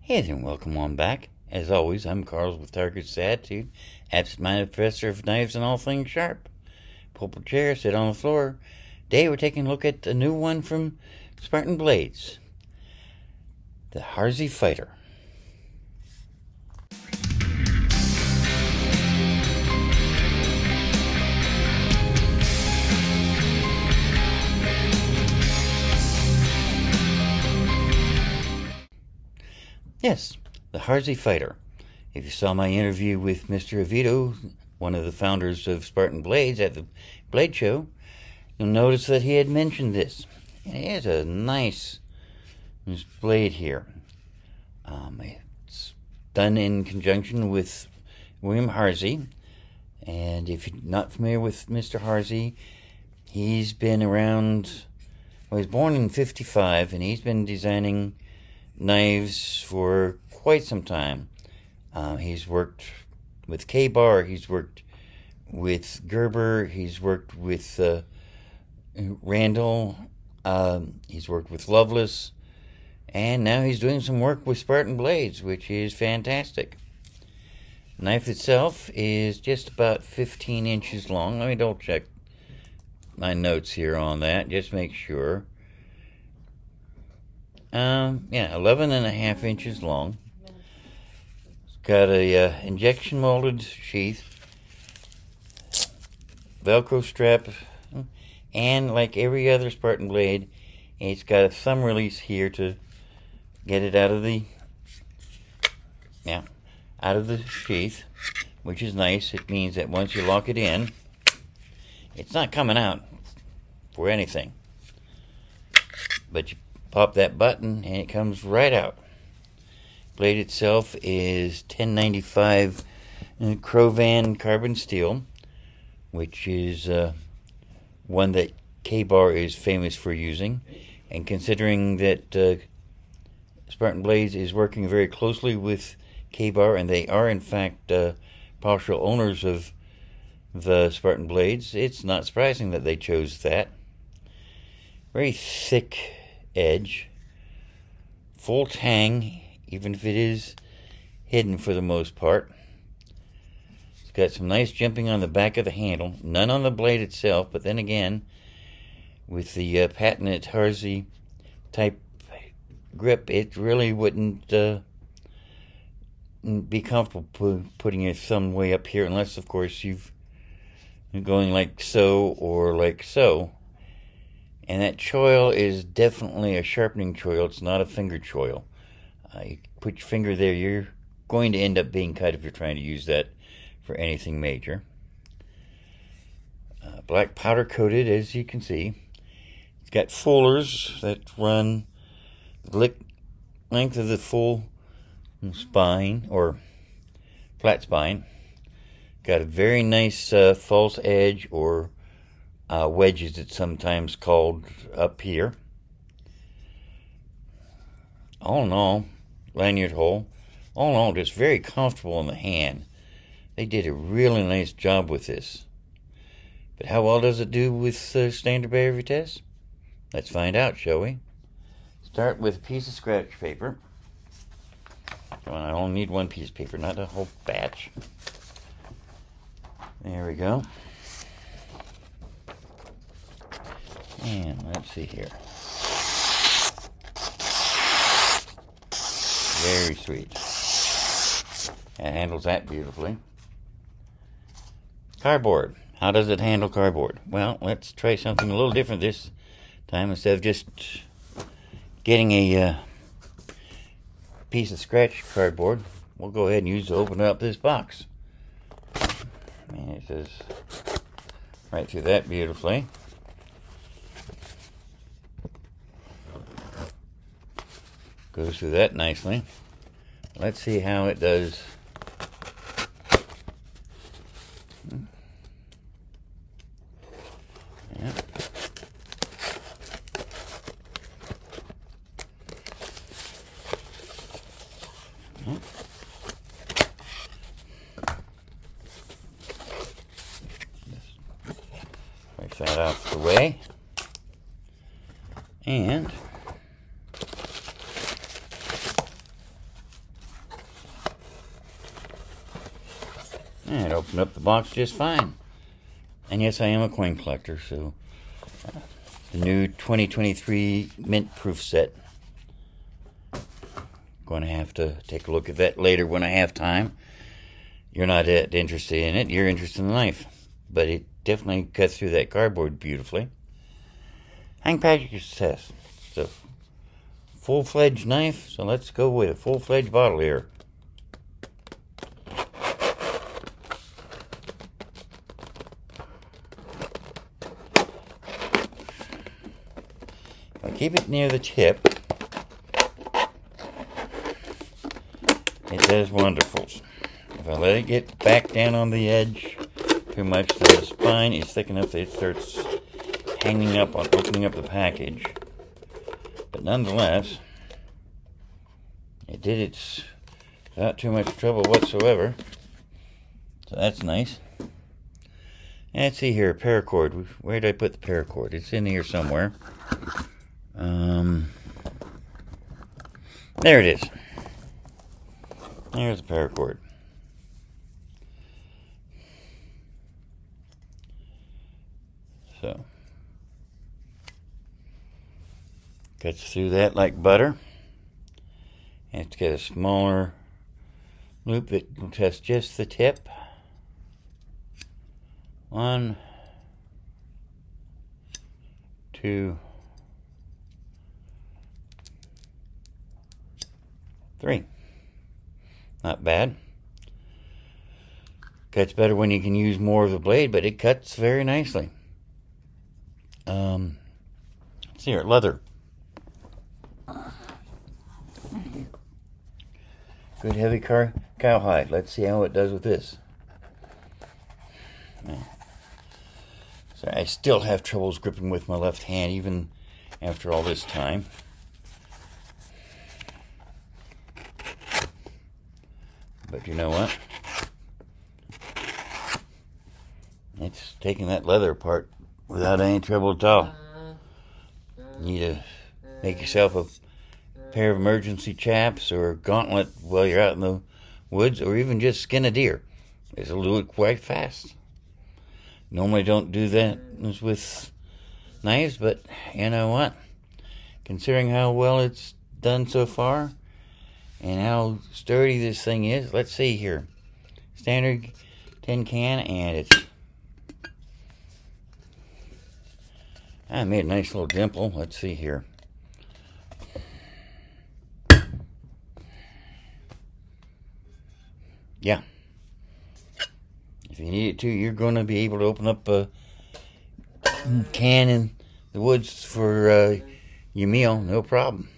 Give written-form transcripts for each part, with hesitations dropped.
Hey there, and welcome on back. As always, I'm Carl with Target's Attitude, absent-minded professor of knives and all things sharp. Pull up a chair, sit on the floor. Today we're taking a look at a new one from Spartan Blades, the Harsey Fighter. Yes, the Harsey Fighter. If you saw my interview with Mr. Avito, one of the founders of Spartan Blades at the Blade Show, you'll notice that he had mentioned this. And it has a nice blade here. It's done in conjunction with William Harsey. And if you're not familiar with Mr. Harsey, he's been around, well, he was born in 55, and he's been designing knives for quite some time. He's worked with K-Bar, he's worked with Gerber, he's worked with Randall, he's worked with Loveless, and now he's doing some work with Spartan Blades, which is fantastic. The knife itself is just about 15 inches long. Let me double check my notes here on that, just make sure. Yeah, 11.5 inches long. It's got a injection molded sheath, Velcro strap, and like every other Spartan blade, it's got a thumb release here to get it out of the sheath, which is nice. It means that once you lock it in, it's not coming out for anything. But you pop that button and it comes right out. Blade itself is 1095 Crovan carbon steel, which is one that K-Bar is famous for using. And considering that Spartan Blades is working very closely with K-Bar, and they are in fact partial owners of the Spartan Blades, it's not surprising that they chose that. Very thick edge, full tang, even if it is hidden for the most part. It's got some nice jimping on the back of the handle, none on the blade itself, but then again, with the patented Harsey type grip, it really wouldn't be comfortable putting your thumb way up here, unless of course you're going like so or like so. And that choil is definitely a sharpening choil. It's not a finger choil. You put your finger there, you're going to end up being cut if you're trying to use that for anything major. Black powder coated, as you can see. It's got fullers that run the length of the full spine, or flat spine. Got a very nice false edge, or wedges, it's sometimes called, up here. All in all, lanyard hole. All in all, just very comfortable in the hand. They did a really nice job with this. But how well does it do with standard bearer vitesse? Let's find out, shall we? Start with a piece of scratch paper. Come on, I only need one piece of paper, not a whole batch. There we go. And let's see here. Very sweet. It handles that beautifully. Cardboard. How does it handle cardboard? Well, let's try something a little different this time. Instead of just getting a piece of scratch cardboard, we'll go ahead and open up this box. And it says right through that beautifully. Goes through that nicely. Let's see how it does. Yeah. Wipe that out of the way. And And it opened up the box just fine. And yes, I am a coin collector, so the new 2023 mint proof set. Going to have to take a look at that later when I have time. You're not that interested in it, you're interested in the knife. But it definitely cuts through that cardboard beautifully. Hang package test. It's a full-fledged knife, so let's go with a full-fledged bottle here. If I keep it near the tip, it does wonderfuls. If I let it get back down on the edge too much, the spine is thick enough that it starts hanging up on opening up the package. But nonetheless, it did it without too much trouble whatsoever. So that's nice. And let's see here, paracord. Where did I put the paracord? It's in here somewhere. There it is. There's the paracord. So, cuts through that like butter. And it's got a smaller loop that will test just the tip. 1, 2, 3. Not bad. Cuts better when you can use more of the blade, but it cuts very nicely. Let's see here, leather. Good heavy cowhide. Let's see how it does with this. So I still have troubles gripping with my left hand even after all this time. But you know what? It's taking that leather apart without any trouble at all. You need to make yourself a pair of emergency chaps or a gauntlet while you're out in the woods, or even just skin a deer. It'll do it quite fast. Normally don't do that with knives, but you know what? Considering how well it's done so far and how sturdy this thing is, let's see here. Standard tin can, and it's... I made a nice little dimple. Let's see here. Yeah. If you need it to, you're going to be able to open up a can in the woods for your meal, no problem.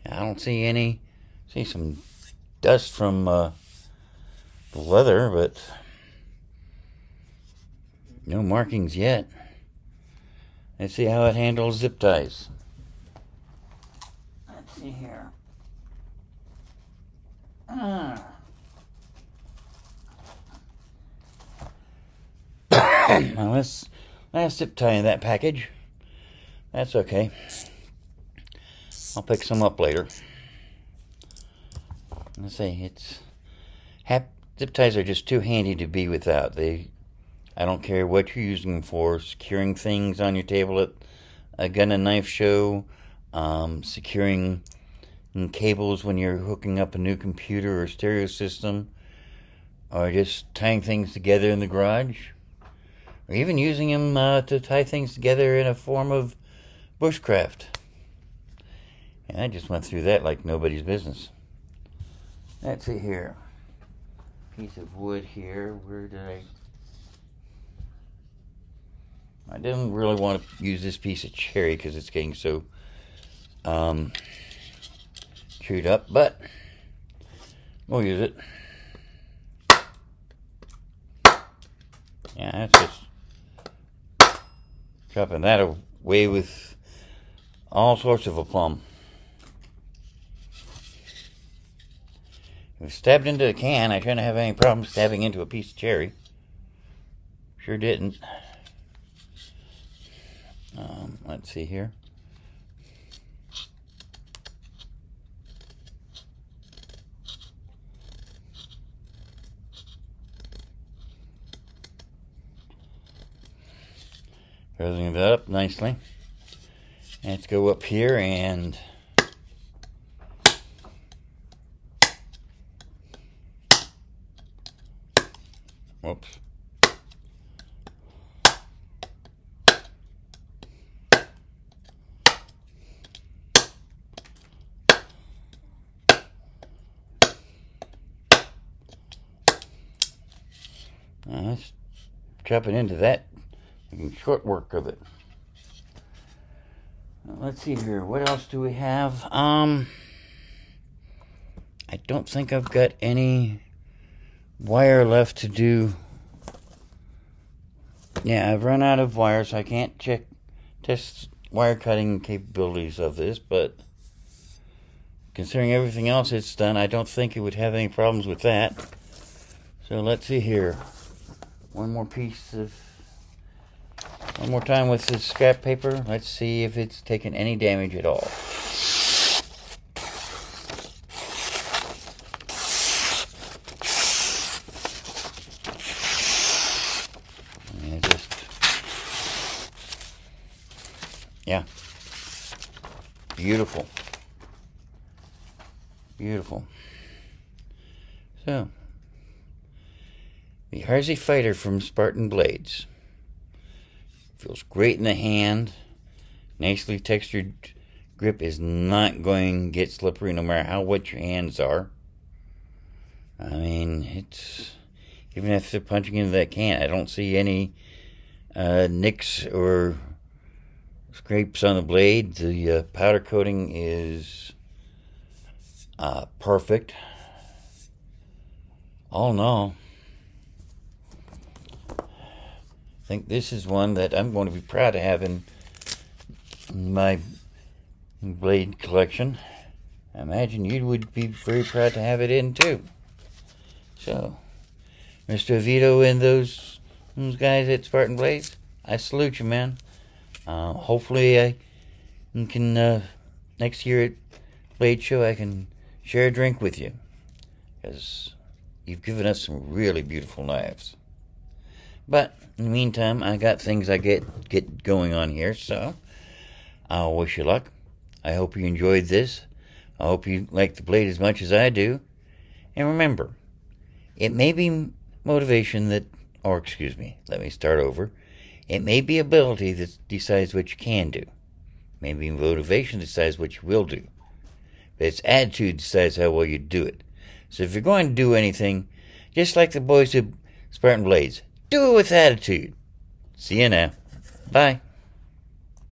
I don't see some dust from the leather, but no markings yet. Let's see how it handles zip ties. Let's see here. Now this last zip tie in that package, that's okay. I'll pick some up later. Let's see, zip ties are just too handy to be without. I don't care what you're using them for, securing things on your table at a gun and knife show, securing cables when you're hooking up a new computer or stereo system, or just tying things together in the garage, or even using them to tie things together in a form of bushcraft. And I just went through that like nobody's business. Let's see here. Piece of wood here. Where did I didn't really want to use this piece of cherry because it's getting so chewed up, but we'll use it. Yeah, that's just chopping that away with all sorts of aplomb. If I stabbed into a can, I shouldn't have any problem stabbing into a piece of cherry. Sure didn't. Let's see here. Closing it up nicely. Let's go up here and whoops. Let's chop it into that. Making short work of it. Let's see here. What else do we have? I don't think I've got any wire left to do. Yeah, I've run out of wire, so I can't test wire cutting capabilities of this, but considering everything else it's done, I don't think it would have any problems with that. So let's see here. One more time with this scrap paper. Let's see if it's taken any damage at all. Yeah. Beautiful. Beautiful. So, the Harsey Fighter from Spartan Blades. Feels great in the hand. Nicely textured grip is not going to get slippery no matter how wet your hands are. I mean, it's even after punching into that can, I don't see any nicks or scrapes on the blade. The powder coating is perfect. All in all, I think this is one that I'm going to be proud to have in my blade collection. I imagine you would be very proud to have it in too. So, Mr. Vito and those guys at Spartan Blades, I salute you, man. Hopefully I can, next year at Blade Show, I can share a drink with you. Because you've given us some really beautiful knives. But, in the meantime, I got things I get going on here, so I'll wish you luck. I hope you enjoyed this. I hope you like the blade as much as I do. And remember, it may be motivation that, or excuse me, let me start over. It may be ability that decides what you can do. Maybe motivation decides what you will do. But it's attitude decides how well you do it. So if you're going to do anything, just like the boys at Spartan Blades, do it with attitude. See you now. Bye.